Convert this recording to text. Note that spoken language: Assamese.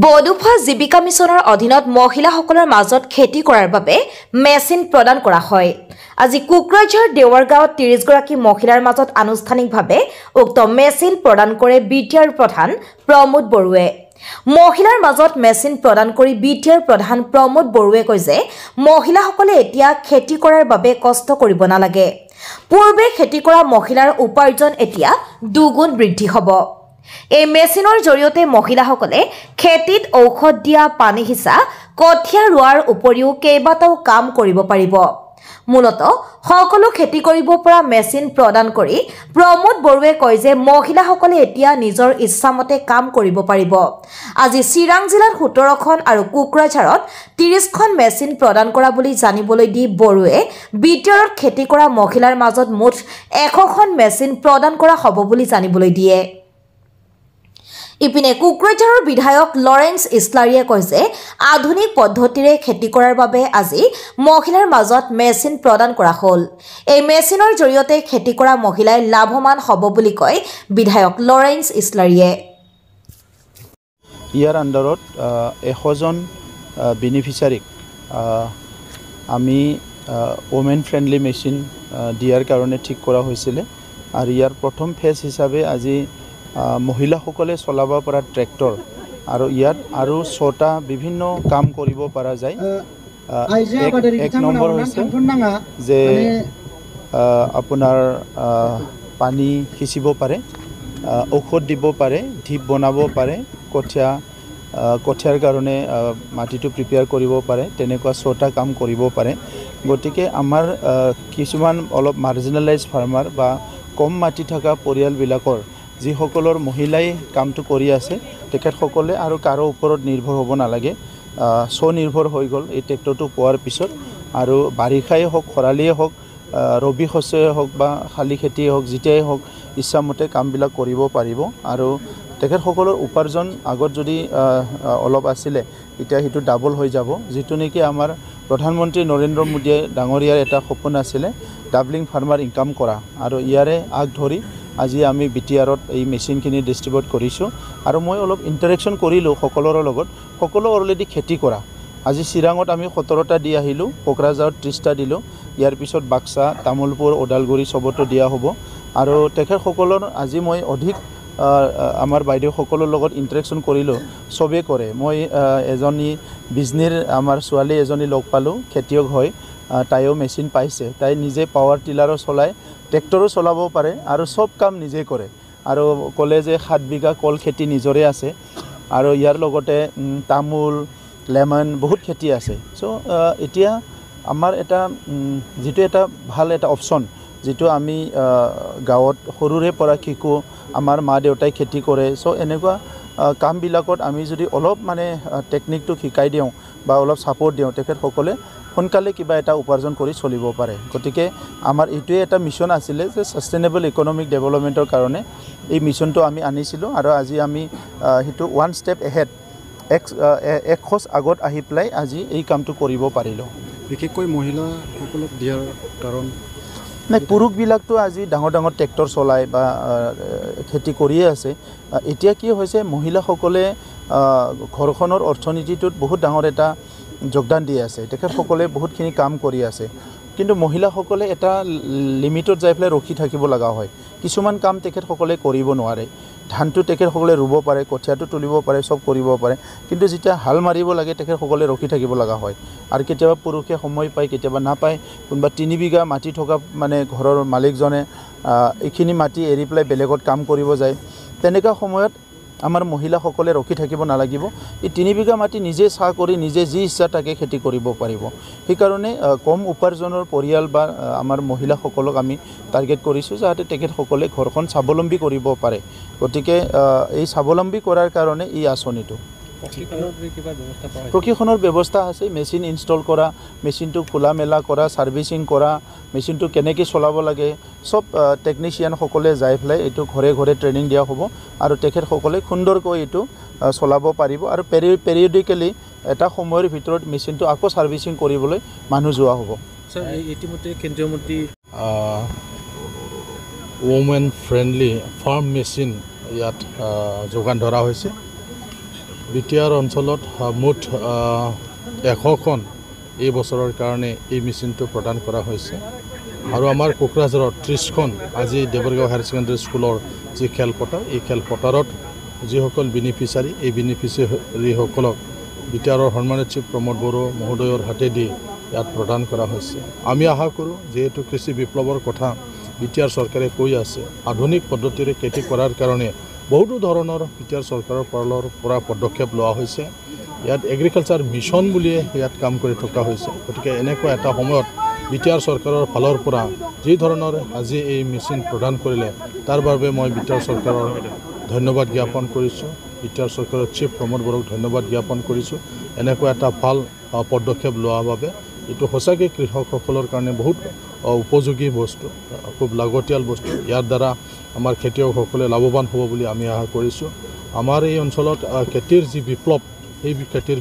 বডুফা জীৱিকা মিছনৰ অধীনত মহিলাসকলৰ মাজত খেতি কৰাৰ বাবে মেচিন প্ৰদান কৰা হয়। আজি কুকৰাঝাৰ দেৱাৰগাঁৱত ৩০ গৰাকী মহিলাৰ মাজত আনুষ্ঠানিকভাৱে উক্ত মেচিন প্ৰদান কৰে বিটিআৰ প্ৰধান প্ৰমোদ বৰুৱে। মহিলাৰ মাজত মেচিন প্ৰদান কৰি বিটিআৰ প্ৰধান প্ৰমোদ বৰুৱে কয় যে মহিলাসকলে এতিয়া খেতি কৰাৰ বাবে কষ্ট কৰিব নালাগে। পূৰ্বে খেতি কৰা মহিলাৰ উপাৰ্জন এতিয়া দুগুণ বৃদ্ধি হ'ব। এই মেচিনৰ জৰিয়তে মহিলাসকলে খেতিত ঔষধ দিয়া, পানী সিঁচা, কঠীয়া ৰোৱাৰ উপৰিও কেইবাটাও কাম কৰিব পাৰিব। মূলতঃ সকলো খেতি কৰিব পৰা মেচিন প্ৰদান কৰি প্ৰমোদ বৰুৱে কয় যে মহিলাসকলে এতিয়া নিজৰ ইচ্ছামতে কাম কৰিব পাৰিব। আজি চিৰাং জিলাত ১৭খন আৰু কোকৰাঝাৰত ৩০খন মেচিন প্ৰদান কৰা বুলি জানিবলৈ দি বৰুৱে বিটিআৰত খেতি কৰা মহিলাৰ মাজত মুঠ ১০০খন মেচিন প্ৰদান কৰা হ'ব বুলি জানিবলৈ দিয়ে। ইপিনে কোকৰাঝাৰৰ বিধায়ক লৰেন্স ইছলাৰীয়ে কয় যে আধুনিক পদ্ধতিৰে খেতি কৰাৰ বাবে আজি মহিলাৰ মাজত মেচিন প্ৰদান কৰা হ'ল। এই মেচিনৰ জৰিয়তে খেতি কৰা মহিলাই লাভৱান হ'ব বুলি কয় বিধায়ক লৰেন্স ইছলাৰীয়ে। ইয়াৰ আণ্ডাৰত ১০০জন বেনিফিচিয়াৰীক আমি ওমেন ফ্ৰেণ্ডলি মেচিন দিয়াৰ কাৰণে ঠিক কৰা হৈছিলে আৰু ইয়াৰ প্ৰথম ফেজ হিচাপে আজি মহিলাসকলে চলাব পৰা ট্ৰেক্টৰ আৰু ইয়াত আৰু ৬টা বিভিন্ন কাম কৰিব পৰা যায়। এক নম্বৰ হৈছে যে আপোনাৰ পানী সিঁচিব পাৰে, ঔষধ দিব পাৰে, ঢিপ বনাব পাৰে, কঠীয়াৰ কাৰণে মাটিটো প্ৰিপেয়াৰ কৰিব পাৰে, তেনেকুৱা ৬টা কাম কৰিব পাৰে। গতিকে আমাৰ কিছুমান অলপ মাৰ্জিনেলাইজ ফাৰ্মাৰ বা কম মাটি থকা পৰিয়ালবিলাকৰ যিসকলৰ মহিলাই কামটো কৰি আছে তেখেতসকলে আৰু কাৰো ওপৰত নিৰ্ভৰ হ'ব নালাগে। স্বনিৰ্ভৰ হৈ গ'ল এই ট্ৰেক্টৰটো পোৱাৰ পিছত। আৰু বাৰিষাই হওক, খৰালিয়ে হওক, ৰবি শস্যই হওক বা শালি খেতিয়ে হওক, যেতিয়াই হওক ইচ্ছামতে কামবিলাক কৰিব পাৰিব। আৰু তেখেতসকলৰ উপাৰ্জন আগত যদি অলপ আছিলে এতিয়া সেইটো ডাবল হৈ যাব, যিটো নেকি আমাৰ প্ৰধানমন্ত্ৰী নৰেন্দ্ৰ মোদীয়ে ডাঙৰীয়াৰ এটা সপোন আছিলে ডাবলিং ফাৰ্মাৰ ইনকাম কৰা। আৰু ইয়াৰে আগ ধৰি আজি আমি বিটিআৰত এই মেচিনখিনি ডিষ্ট্ৰিবিউট কৰিছোঁ আৰু মই অলপ ইণ্টাৰেকশ্যন কৰিলোঁ সকলোৰে লগত। সকলো অলৰেডি খেতি কৰা। আজি চিৰাঙত আমি ১৭টা দি আহিলোঁ, কোকৰাঝাৰত 30টা দিলোঁ, ইয়াৰ পিছত বাক্সা, তামোলপুৰ, ওদালগুৰি চবতো দিয়া হ'ব। আৰু তেখেতসকলৰ আজি মই অধিক আমাৰ বাইদেউসকলৰ লগত ইণ্টাৰেকশ্যন কৰিলোঁ, চবেই কৰে। মই এজনী বিজনীৰ আমাৰ ছোৱালী এজনী লগ পালোঁ, খেতিয়ক হয়, তাইও মেচিন পাইছে। তাই নিজে পাৱাৰ টিলাৰো চলায়, ট্ৰেক্টৰো চলাব পাৰে আৰু চব কাম নিজে কৰে। আৰু ক'লে যে ৭ বিঘা কল খেতি নিজৰে আছে আৰু ইয়াৰ লগতে তামোল, লেমন বহুত খেতি আছে। চ' এতিয়া আমাৰ এটা যিটো এটা ভাল এটা অপশ্যন, যিটো আমি গাঁৱত সৰুৰে পৰা শিকোঁ, আমাৰ মা দেউতাই খেতি কৰে। চ' এনেকুৱা কামবিলাকত আমি যদি অলপ মানে টেকনিকটো শিকাই দিওঁ বা অলপ ছাপৰ্ট দিওঁ, তেখেতসকলে সোনকালে কিবা এটা উপাৰ্জন কৰি চলিব পাৰে। গতিকে আমাৰ এইটোৱে এটা মিছন আছিলে যে ছাষ্টেইনেবল ইকনমিক ডেভেলপমেণ্টৰ কাৰণে এই মিছনটো আমি আনিছিলোঁ। আৰু আজি আমি সেইটো 1 ষ্টেপ এহেড, এক খোজ আগত আহি পেলাই আজি এই কামটো কৰিব পাৰিলোঁ। বিশেষকৈ মহিলাসকলক দিয়াৰ কাৰণ নাই, পুৰুষবিলাকতো আজি ডাঙৰ ডাঙৰ ট্ৰেক্টৰ চলায় বা খেতি কৰিয়ে আছে। এতিয়া কি হৈছে, মহিলাসকলে ঘৰখনৰ অৰ্থনীতিটোত বহুত ডাঙৰ এটা যোগদান দি আছে। তেখেতসকলে বহুতখিনি কাম কৰি আছে, কিন্তু মহিলাসকলে এটা লিমিটত যাই পেলাই ৰখি থাকিব লগা হয়। কিছুমান কাম তেখেতসকলে কৰিব নোৱাৰে। ধানটো তেখেতসকলে ৰুব পাৰে, কঠীয়াটো তুলিব পাৰে, চব কৰিব পাৰে, কিন্তু যেতিয়া হাল মাৰিব লাগে তেখেতসকলে ৰখি থাকিব লগা হয়। আৰু কেতিয়াবা পুৰুষে সময় পায়, কেতিয়াবা নাপায়। কোনোবা 3 বিঘা মাটি থকা মানে ঘৰৰ মালিকজনে এইখিনি মাটি এৰি পেলাই বেলেগত কাম কৰিব যায়। তেনেকুৱা সময়ত আমাৰ মহিলাসকলে ৰখি থাকিব নালাগিব। এই 3 বিঘা মাটি নিজে চাহ কৰি নিজে যি ইচ্ছা তাকে খেতি কৰিব পাৰিব। সেইকাৰণে কম উপাৰ্জনৰ পৰিয়াল বা আমাৰ মহিলাসকলক আমি টাৰ্গেট কৰিছোঁ, যাতে তেখেতসকলে ঘৰখন স্বাৱলম্বী কৰিব পাৰে। গতিকে এই স্বাৱলম্বী কৰাৰ কাৰণে এই আঁচনিটো। প্ৰশিক্ষণৰ ব্যৱস্থা আছে, মেচিন ইনষ্টল কৰা, মেচিনটো খোলা মেলা কৰা, ছাৰ্ভিচিং কৰা, মেচিনটো কেনেকৈ চলাব লাগে, চব টেকনিচিয়ানসকলে যাই পেলাই এইটো ঘৰে ঘৰে ট্ৰেইনিং দিয়া হ'ব আৰু তেখেতসকলে সুন্দৰকৈ এইটো চলাব পাৰিব। আৰু পেৰিয়ডিকেলি এটা সময়ৰ ভিতৰত মেচিনটো আকৌ ছাৰ্ভিচিং কৰিবলৈ মানুহ যোৱা হ'ব। ইতিমধ্যে কেন্দ্ৰীয় মন্ত্ৰী ওমেন ফ্ৰেণ্ডলি ফাৰ্ম মেচিন ইয়াত যোগান ধৰা হৈছে। বিটিআৰ অঞ্চলত মুঠ 100খন এই বছৰৰ কাৰণে এই মেচিনটো প্ৰদান কৰা হৈছে আৰু আমাৰ কোকৰাঝাৰত 30খন আজি দেৱৰগাঁও হায়াৰ ছেকেণ্ডাৰী স্কুলৰ যি খেলপথাৰ এই খেলপথাৰত যিসকল বেনিফিচিয়াৰী এই বেনিফিচিয়াৰীসকলক বিটিআৰৰ সন্মানিত চিফ প্ৰমোদ বড়ো মহোদয়ৰ হাতেদি ইয়াত প্ৰদান কৰা হৈছে আমি আশা কৰোঁ যিহেতু কৃষি বিপ্লৱৰ কথা বিটিআৰ চৰকাৰে কৈ আছে আধুনিক পদ্ধতিৰে খেতি কৰাৰ কাৰণে বহুতো ধৰণৰ বিটিআৰ চৰকাৰৰ পৰা পদক্ষেপ লোৱা হৈছে ইয়াত এগ্ৰিকালচাৰ মিছন বুলিয়ে ইয়াত কাম কৰি থকা হৈছে গতিকে এনেকুৱা এটা সময়ত বিটিআৰ চৰকাৰৰ ফালৰ পৰা যি ধৰণৰ আজি এই মেচিন প্ৰদান কৰিলে তাৰ বাবে মই বিটিআৰ চৰকাৰৰ ধন্যবাদ জ্ঞাপন কৰিছোঁ বিটিআৰ চৰকাৰৰ চিফ প্ৰমোদ বড়োক ধন্যবাদ জ্ঞাপন কৰিছোঁ এনেকুৱা এটা ভাল পদক্ষেপ লোৱাৰ বাবে এইটো সঁচাকৈ কৃষকসকলৰ কাৰণে বহুত উপযোগী বস্তু খুব লাগতিয়াল বস্তু ইয়াৰ দ্বাৰা আমাৰ খেতিয়কসকলে লাভৱান হ'ব বুলি আমি আশা কৰিছোঁ আমাৰ এই অঞ্চলত খেতিৰ যি বিপ্লৱ সেই খেতিৰ